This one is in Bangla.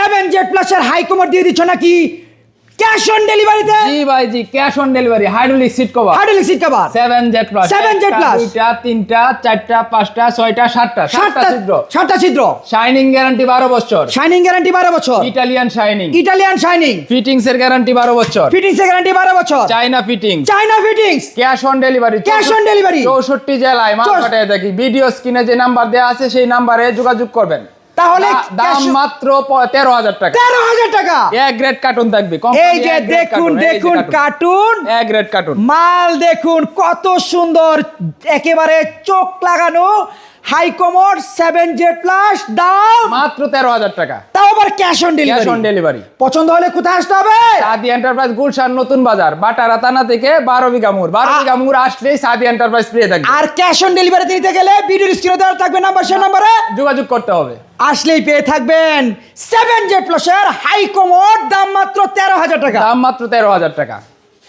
7Z Plus এর হাই কমার দিয়ে দিচ্ছ নাকি ক্যাশ অন ডেলিভারিতে? জি ভাই জি, cash on delivery. Hydraulic seat cover, hydraulic seat cover 7Z Plus, 7Z Plus, দুইটা, তিনটা, চারটা, পাঁচটা, ছয়টা, সাতটা, সাতটা ছিদ্র, সাতটা ছিদ্র, শাইনিং গ্যারান্টি 12 বছর, শাইনিং গ্যারান্টি 12 বছর, Italian shining, Italian shining, fittings এর গ্যারান্টি 12 বছর, ফিটিংস এর গ্যারান্টি 12 বছর, China fitting, China fittings, cash on delivery, cash on delivery 64 জেলায় মাল পাঠিয়ে থাকি। ভিডিও স্ক্রিনে যে নাম্বার দেওয়া আছে সেই নাম্বারে যোগাযোগ করবেন। তাহলে দাম মাত্র 13,000 টাকা। 13,000 টাকা। এক গ্রেড কার্টুন থাকবে। এই যে দেখুন দেখুন কার্টুন, এক গ্রেড কার্টুন মাল দেখুন কত সুন্দর, একেবারে চোখ লাগানো হাই কমোড 7Z Plus, দাম মাত্র 13,000 টাকা। তাও আবার cash on cash delivery. On delivery. পছন্দ হলে কোথায় আসতে হবে? সাদি এন্টারপ্রাইজ, গুলশান নতুন বাজার, বাটারা থানা থেকে 12 বিঘা মোড়। 12 বিঘা মোড় আসলেই সাদি এন্টারপ্রাইজ পেয়ে থাকবে। আর ক্যাশ অন ডেলিভারি নিতে গেলে ভিডিওর স্ক্রিনে দেওয়া থাকবে নাম্বার, সেই নাম্বারে যোগাযোগ করতে হবে। আসলেই পেয়ে থাকবেন 7Z Plus এর হাই কমোড, দাম মাত্র 13,000 টাকা। দাম মাত্র 13,000 টাকা।